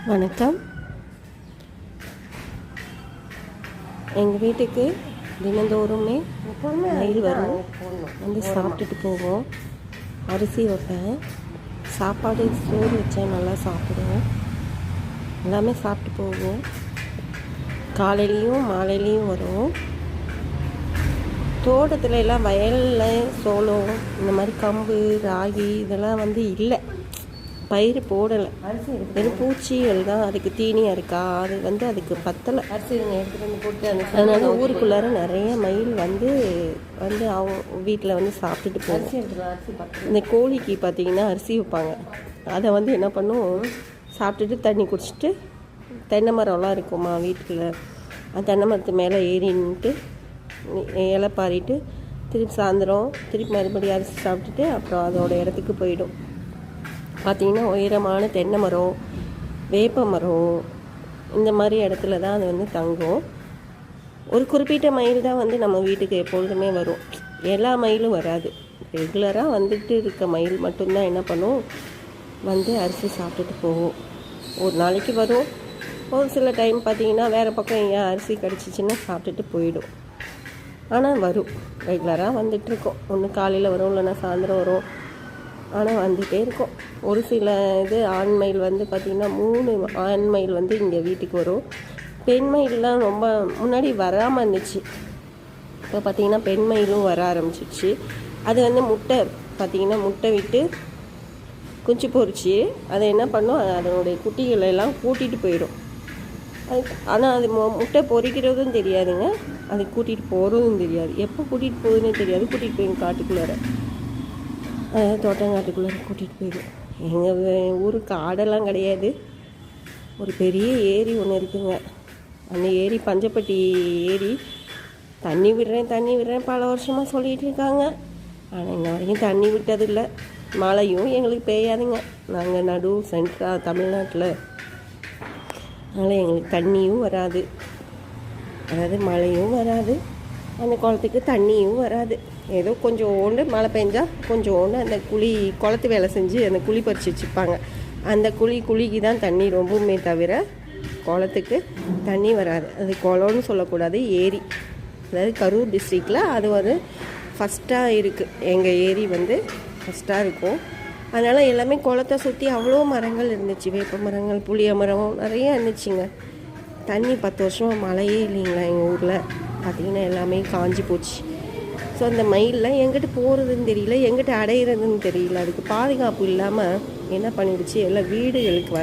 வணக்கம். எங்கள் வீட்டுக்கு தினந்தோறுமே மயில் வரும், வந்து சாப்பிட்டுட்டு போவோம். அரிசி வைப்பேன், சாப்பாடு சோறு வச்சேன், நல்லா சாப்பிடுவோம். எல்லாமே சாப்பிட்டு போவோம். காலையிலையும் மாலையிலையும் வரும். தோட்டத்தில் எல்லாம் வயலில் சோளம், இந்த மாதிரி கம்பு, ராகி இதெல்லாம் இல்லை, பயிர் போடலை. வெறும் பூச்சிகள் தான், அதுக்கு தீனியாக இருக்கா, அது அதுக்கு பத்தலை. அதனால ஊருக்குள்ளார நிறைய மயில் வந்து அவங்க வீட்டில் சாப்பிட்டுட்டு போகும். இந்த கோழிக்கு பார்த்தீங்கன்னா அரிசி வைப்பாங்க, அதை என்ன பண்ணும், சாப்பிட்டுட்டு தண்ணி குடிச்சிட்டு, தென்னை மரம்லாம் இருக்குமா வீட்டில், அந்த தென்னை மரத்து மேலே ஏறின்ட்டு இலை பாரிட்டு திருப்பி சாயந்தரம் திருப்பி மறுபடியும் அரிசி சாப்பிட்டுட்டு அப்புறம் அதோட இடத்துக்கு போயிடும். பார்த்திங்கன்னா உயரமான தென்னை மரம், வேப்ப மரம், இந்த மாதிரி இடத்துல தான் அது தங்கும். ஒரு குறிப்பிட்ட மயில் தான் நம்ம வீட்டுக்கு எப்பொழுதுமே வரும். எல்லா மயிலும் வராது. ரெகுலராக வந்துட்டு இருக்க மயில் மட்டும்தான் என்ன பண்ணும், அரிசி சாப்பிட்டுட்டு போகும். ஒரு நாளைக்கு வரும். ஒரு சில டைம் பார்த்திங்கன்னா வேறு பக்கம் எங்கேயா அரிசி கிடச்சிச்சின்னா சாப்பிட்டுட்டு போயிடும். ஆனால் வரும், ரெகுலராக வந்துட்டுருக்கோம். ஒன்று காலையில் வரும், இல்லைன்னா சாயந்தரம் வரும். ஆனால் வந்துகிட்டே இருக்கும். ஒரு சில ஆண் மயில் பார்த்திங்கன்னா 3 ஆண் மயில் இங்கே வீட்டுக்கு வரும். பெண் மயிலெலாம் ரொம்ப முன்னாடி வராமல் இருந்துச்சு. இப்போ பார்த்திங்கன்னா பெண் மயிலும் வர ஆரம்பிச்சிடுச்சு. அது முட்டை பார்த்திங்கன்னா முட்டை விட்டு குஞ்சு பொறிச்சு அதை என்ன பண்ணும், அதனுடைய குட்டிகளை எல்லாம் கூட்டிகிட்டு போயிடும். ஆனால் அது முட்டை பொறிக்கிறதும் தெரியாதுங்க, அது கூட்டிகிட்டு போகிறதும் தெரியாது. எப்போ கூட்டிகிட்டு போகுதுன்னு தெரியாது. கூட்டிகிட்டு போயிடும் காட்டுக்குள்ளார, தோட்டங்காட்டுக்குள்ளார கூட்டிகிட்டு போயிடும். எங்கள் ஊருக்கு காடெல்லாம் கிடையாது. ஒரு பெரிய ஏரி ஒன்று இருக்குங்க. அந்த ஏரி பஞ்சப்பட்டி ஏரி. தண்ணி விடுறேன் பல வருஷமாக சொல்லிகிட்டு இருக்காங்க. ஆனால் இன்ன வரைக்கும் தண்ணி விட்டதில்லை. மழையும் எங்களுக்கு பெய்யாதுங்க. நாங்கள் நடு சென்ட்ரா தமிழ்நாட்டில், அதனால் எங்களுக்கு தண்ணியும் வராது. அதாவது மழையும் வராது, அந்த குளத்துக்கு தண்ணியும் வராது. ஏதோ கொஞ்சோண்டு மழை பெஞ்சால் கொஞ்சோண்டு அந்த குளத்து வேலை செஞ்சு அந்த குழி பறித்து வச்சுப்பாங்க. அந்த குழிக்கு தான் தண்ணி ரொம்பவுமே தவிர குளத்துக்கு தண்ணி வராது. அது குளம்னு சொல்லக்கூடாது, ஏரி. அதாவது கரூர் டிஸ்ட்ரிக்டில் அது ஃபஸ்ட்டாக இருக்குது. எங்கள் ஏரி ஃபஸ்ட்டாக இருக்கும். அதனால் எல்லாமே குளத்தை சுற்றி அவ்வளோ மரங்கள் இருந்துச்சு. வேப்ப மரங்கள், புளிய மரம் நிறையா இருந்துச்சுங்க. தண்ணி 10 வருஷமாக மழையே இல்லைங்களா எங்கள் ஊரில். பார்த்திங்கன்னா எல்லாமே காஞ்சி போச்சு. ஸோ அந்த மயிலெலாம் எங்கிட்ட போகிறதுன்னு தெரியல, எங்கிட்ட அடையிறதுன்னு தெரியல. அதுக்கு பாதுகாப்பு இல்லாமல் என்ன பண்ணிடுச்சு, எல்லாம் வீடுகளுக்கு